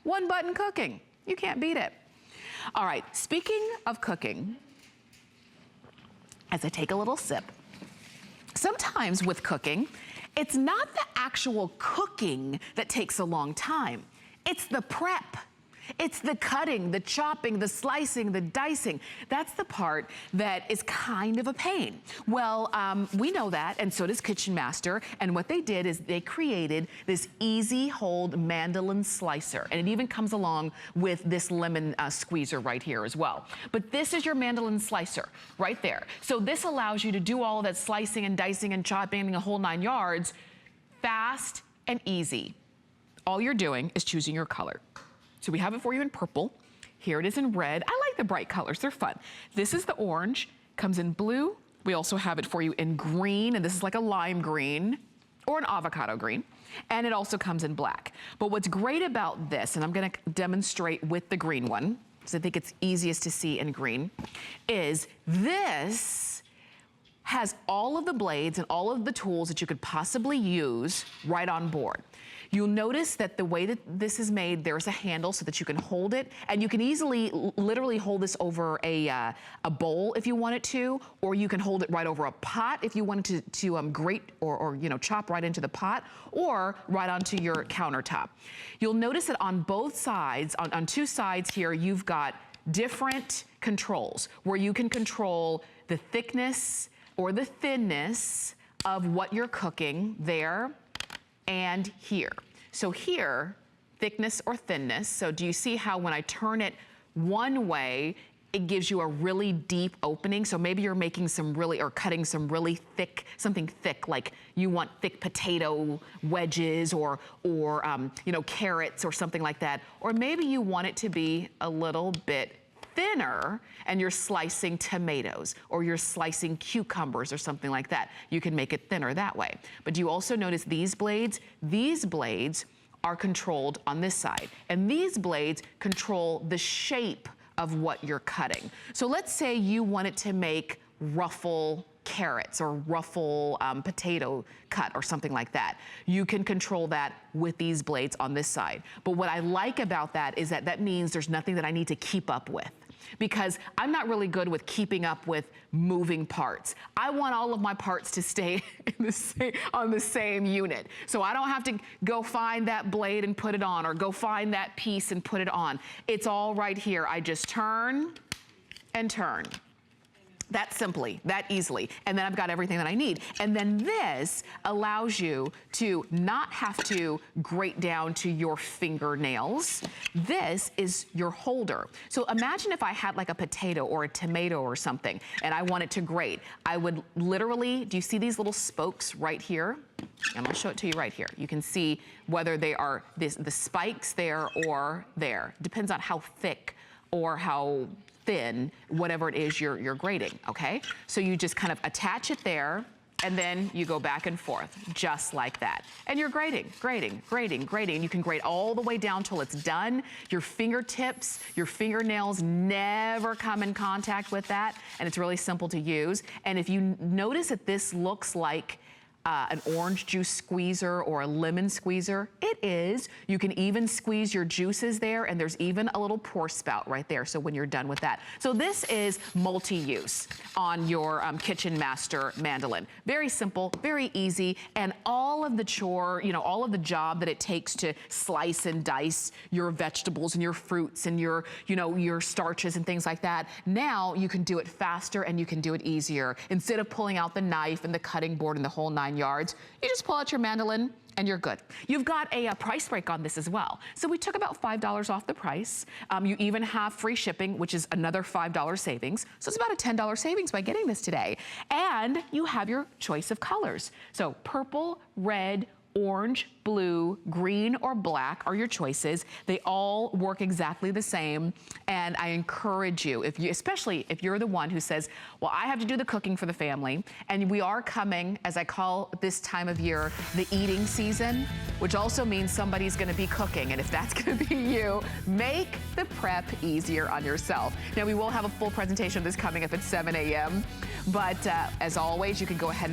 One button cooking. You can't beat it. All right, speaking of cooking, as I take a little sip, sometimes with cooking, it's not the actual cooking that takes a long time. It's the prep. It's the cutting, the chopping, the slicing, the dicing. That's the part that is kind of a pain. Well, we know that, and so does Kitchen Master. And what they did is they created this EasyHold Mandoline slicer. And it even comes along with this lemon squeezer right here as well. But this is your Mandoline slicer right there. So this allows you to do all of that slicing and dicing and chopping the whole 9 yards fast and easy. All you're doing is choosing your color. So we have it for you in purple. Here it is in red. I like the bright colors, they're fun. This is the orange, comes in blue. We also have it for you in green, and this is like a lime green or an avocado green. And it also comes in black. But what's great about this, and I'm gonna demonstrate with the green one, because I think it's easiest to see in green, is this has all of the blades and all of the tools that you could possibly use right on board. You'll notice that the way that this is made, there's a handle so that you can hold it, and you can easily, literally hold this over a bowl if you wanted to, or you can hold it right over a pot if you wanted to grate or you know, chop right into the pot, or right onto your countertop. You'll notice that on both sides, on two sides here, you've got different controls where you can control the thickness or the thinness of what you're cooking there and here. So here, thickness or thinness. So do you see how when I turn it one way, it gives you a really deep opening? So maybe you're making some really, or cutting some really thick, something thick, like you want thick potato wedges or you know, carrots or something like that. Or maybe you want it to be a little bit thinner and you're slicing tomatoes or you're slicing cucumbers or something like that. You can make it thinner that way. But do you also notice these blades? These blades are controlled on this side, and these blades control the shape of what you're cutting. So let's say you wanted to make ruffle carrots or ruffle potato cut or something like that. You can control that with these blades on this side. But what I like about that is that that means there's nothing that I need to keep up with, because I'm not really good with keeping up with moving parts. I want all of my parts to stay in on the same unit. So I don't have to go find that blade and put it on, or go find that piece and put it on. It's all right here. I just turn and turn. That simply, that easily, and then I've got everything that I need. And then this allows you to not have to grate down to your fingernails. This is your holder. So imagine if I had like a potato or a tomato or something, and I wanted to grate. I would literally, do you see these little spokes right here? I'm gonna show it to you right here. You can see whether they are the spikes there or there. Depends on how thick or how thin, whatever it is you're grating, okay? So you just kind of attach it there, and then you go back and forth, just like that. And you're grating, grating, grating, grating. You can grate all the way down till it's done. Your fingertips, your fingernails never come in contact with that, and it's really simple to use. And if you notice that this looks like an orange juice squeezer or a lemon squeezer, it is. You can even squeeze your juices there, and there's even a little pour spout right there, so when you're done with that. So this is multi-use on your Kitchen Master Mandoline. Very simple, very easy, and all of the chore, you know, all of the job that it takes to slice and dice your vegetables and your fruits and your, you know, your starches and things like that, now you can do it faster and you can do it easier. Instead of pulling out the knife and the cutting board and the whole 9 yards, you just pull out your Mandoline and you're good. You've got a price break on this as well. So we took about $5 off the price. You even have free shipping, which is another $5 savings. So it's about a $10 savings by getting this today. And you have your choice of colors. So purple, red, orange, blue, green, or black are your choices. They all work exactly the same. And I encourage you, especially if you're the one who says, well, I have to do the cooking for the family, and we are coming, as I call this time of year, the eating season, which also means somebody's gonna be cooking. And if that's gonna be you, make the prep easier on yourself. Now, we will have a full presentation of this coming up at 7 a.m. But as always, you can go ahead and